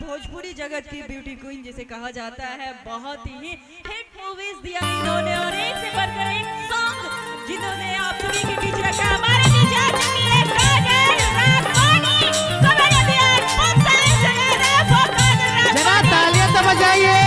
भोजपुरी जगत की beauty queen जिसे कहा जाता है, बहुत ही हिट मूवीज दिया इन्होंने और एक से बढ़कर एक सॉन्ग जिन्होंने आप सभी के बीच रखा। हमारे बीच आ चुकी है काजल राघवानी। हमारे बिहार बहुत सारे जगह for काजल राघवानी। जरा तालियां तो बजाइए।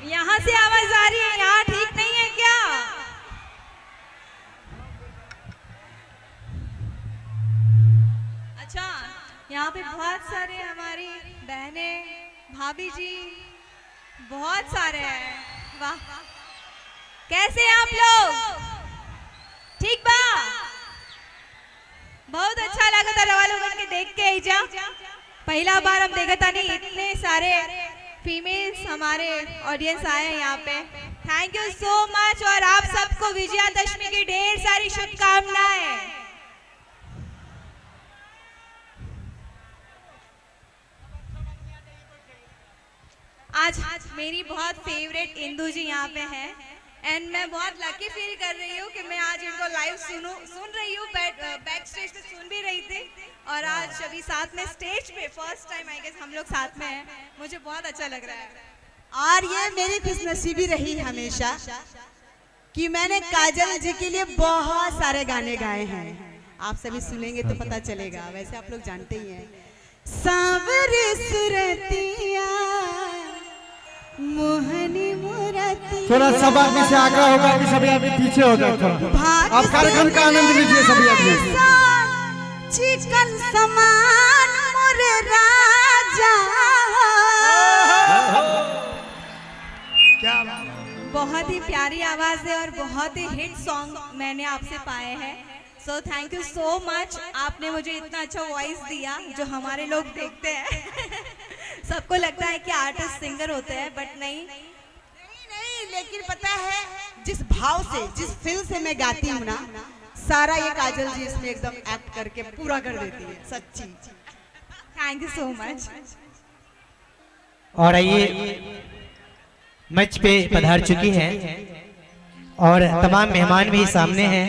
यहाँ से आवाज आ रही है, यहाँ ठीक नहीं है क्या? अच्छा, यहाँ पे बहुत सारे हमारी बहनें, भाभी जी बहुत सारे हैं। वाह, कैसे हैं आप लोग? ठीक बा, बहुत अच्छा लगा था रवा लोगन के देख के। जा पहला बार हम देखा था नहीं, इतने सारे फीमेल्स हमारे ऑडियंस आए हैं यहाँ पे। थैंक यू सो मच और आप सबको विजयादशमी की ढेर सारी शुभकामनाएं। आज मेरी बहुत फेवरेट इंदू जी यहाँ पे हैं एंड मैं बहुत लकी फील कर रही हूँ कि मैं आज इनको लाइव सुन रही हूँ, बैक स्टेज पे सुन भी रही थी और आज अभी साथ में स्टेज पे फर्स्ट टाइम आई गेस हम लोग साथ में हैं। मुझे बहुत अच्छा लग रहा है और ये मेरी खुशनसीबी रही हमेशा कि मैंने काजल जी के लिए बहुत सारे गाने गाए हैं। आप सभी सुनेंगे तो पता चलेगा, वैसे आप लोग जानते ही हैं। सांवरे सुरतिया मोहनी मुरतिया। थोड़ा सब आदमी से आग्रह होगा कि सभी आदमी पीछे हो जाए, थोड़ा आप कार्यक्रम का आनंद लीजिए सभी आदमी। चिकन समान मोरे राजा। क्या बहुत ही प्यारी आवाज है और बहुत ही हिट सॉन्ग मैंने आपसे पाए हैं। So thank you so much, आपने मुझे इतना अच्छा वॉइस दिया जो हमारे लोग देखते हैं। सबको लगता है कि आर्टिस्ट सिंगर होते हैं बट नहीं, लेकिन पता है जिस भाव से, जिस फील से मैं गाती हूँ ना, सारा ये काजल जी इसमें एकदम एक्ट करके पूरा कर देती है, सच्ची। Thank you so much. और आइए मंच पे पधार चुकी हैं और तमाम मेहमान भी सामने हैं,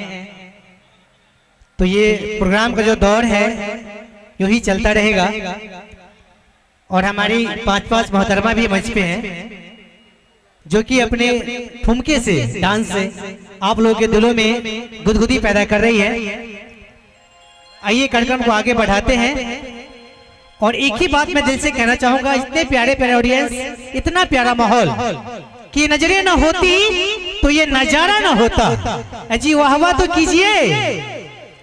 तो ये प्रोग्राम का जो दौर है यूं ही चलता रहेगा और हमारी पांच मोहतरमा भी मंच पे हैं जो कि अपने ठुमके से, डांस से आप लोगों के दिलों में गुदगुदी पैदा कर रही है। आइए कार्यक्रम को आगे बढ़ाते हैं और एक ही बात मैं दिल से कहना चाहूंगा, इतने प्यारे प्यारे ऑडियंस, इतना प्यारा माहौल कि नजरें ना होती तो ये नजारा ना होता। जी वाह वाह तो कीजिए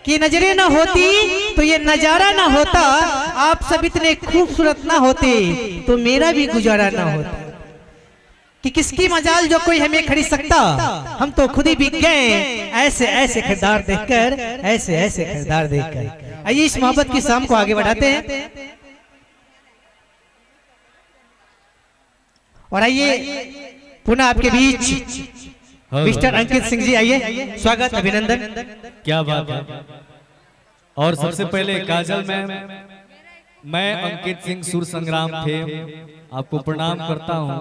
कि नजरें ना होती तो ये नजारा ना होता। आप सब इतने खूबसूरत ना होते तो मेरा भी गुजारा ना होता। कि किसकी मजाल जो कोई हमें खरीद सकता, हम तो खुद ही बिक गए ऐसे ऐसे किरदार देखकर, ऐसे ऐसे किरदार देखकर। आइए इस मोहब्बत की शाम को आगे बढ़ाते हैं और आइए पुनः आपके बीच मिस्टर अंकित सिंह जी, आइए, स्वागत, अभिनंदन। क्या बात है। और सबसे पहले काजल मैम, मैं अंकित सिंह सुर संग्राम थे, आपको प्रणाम करता हूं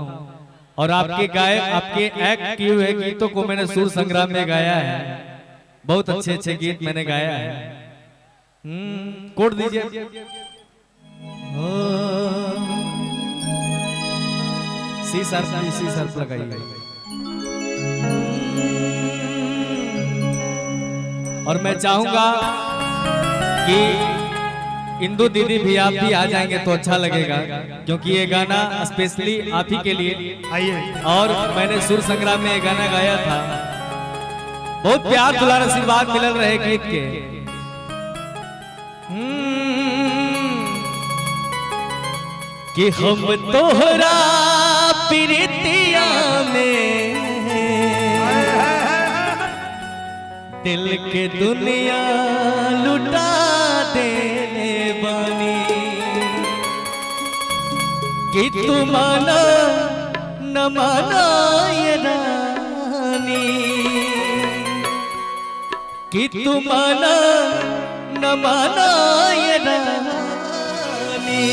और आपके एक्ट किए हुए गीतों को मैंने सुर संग्राम में गाया है। बहुत अच्छे अच्छे गीत मैंने गाया है। कोड दीजिए। सी शार्प लगाइए। और मैं चाहूंगा कि इंदू दीदी भी, आप भी आ जाएंगे तो अच्छा लगेगा, क्योंकि ये गाना स्पेशली आप ही के लिए। आइए। और मैंने सुर संग्राम में ये गाना गाया था। बहुत प्यार दुलार आशीर्वाद मिल रहे गीत के। कि हम तोहरा प्रीतिया में दिल के दुनिया लुटा देने बानी कि तू माना न माना ये रानी, कि तू माना न माना ये रानी,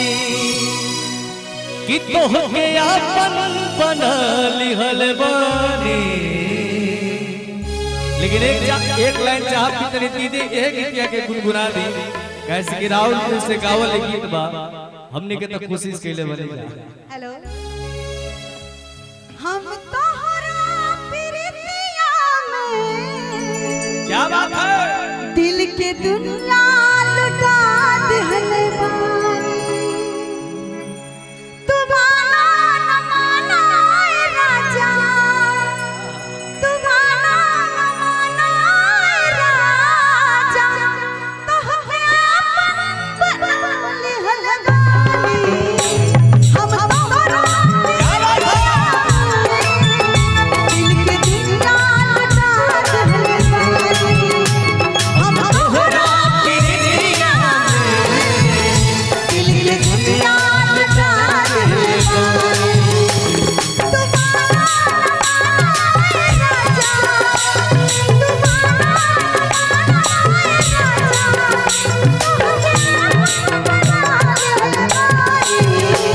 कि तोहके आपन बना लिहल बानी। लेकिन एक लाइन चाह कितनी दीदी एक गीतिया के गुनगुना दी कैसे कि राहुल से गावल गीत बा हमने के तो कोशिश कैले बने। हेलो हम तोहरा प्रीतिया में क्या बात है दिल के दुनिया लुटा दिहल बानी, तू माना न माना ए राजा, तू माना न माना ए राजा, तोहके आपन बना लिहल बानी। हम तोहरा दिल के दुनिया लुटा दिहल बानी, हम तोहरा दिल के दुनिया लुटा दिहल बानी, तू माना न माना ए राजा, तू माना न माना ए राजा, तोहके आपन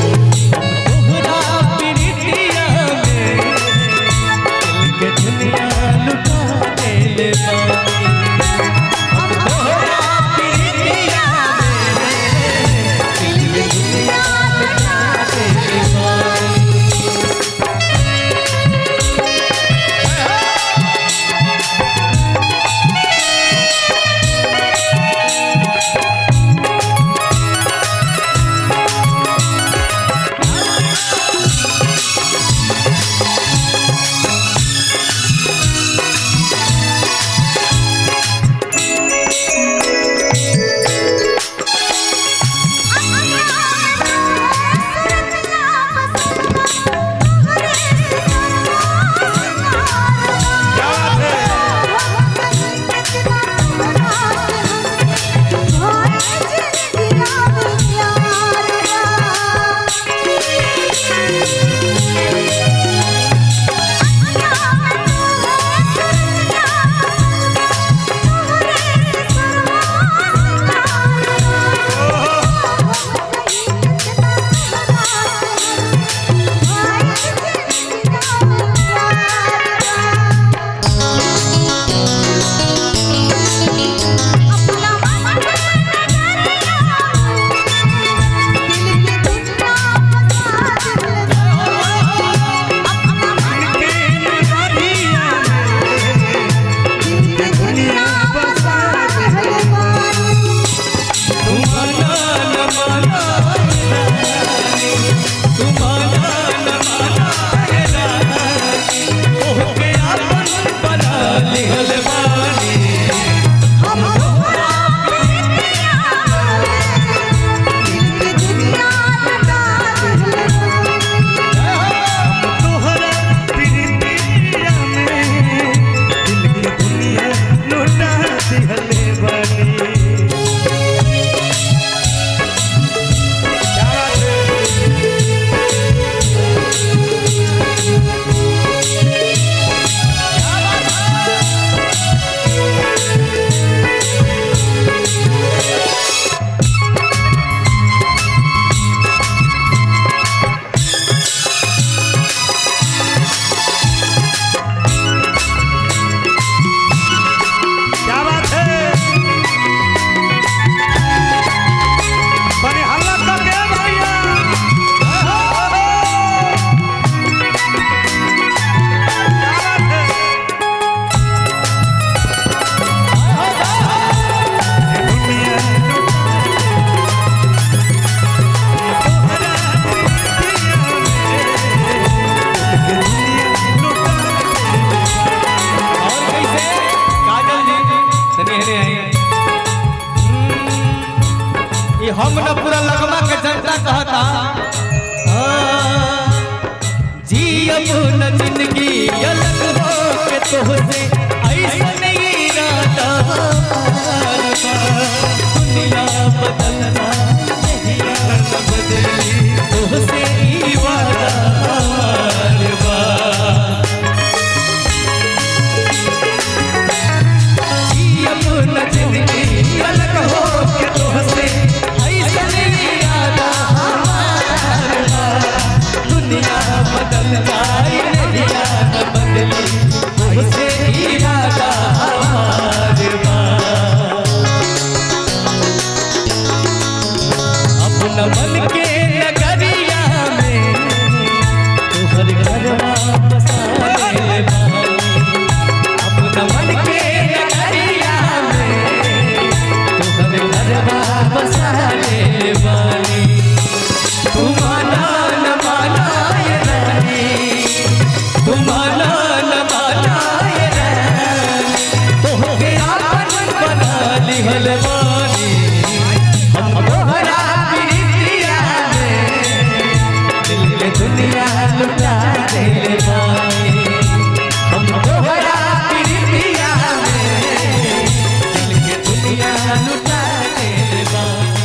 बना लिहल बानी। तोहरा प्रीतिया में दिल के दुनिया लुटा देले बानी, तोहरा प्रीतिया में दिल के दुनिया लुटा देले बानी। हम न पूरा लगमा के जनता कहता जियब न जिंदगी अलग हो के तोहसे ऐसा नहीं दुनिया बदलना नहीं आना बदली तुझसे ही वादा हमारे बार जी अपना जिंदगी अलग हो के तुझसे ऐसा नहीं आना हमारे बार दुनिया बदलना नहीं आना बदली तुझसे ही वादा हमारे बार अपना मन के नगरिया में तुहर घरवा बसाने वाली अपना मन के नगरिया में तुहर घरवा बसाने वाली तू माना न माना ये रानी तू माना न माना ये रानी तोहके आपन बना लिहल बानी हम तोहरा प्रीतिया में दिल के दुनिया लुटा देले बानी हम तोहरा प्रीतिया में दिल के दुनिया लुटा देले बानी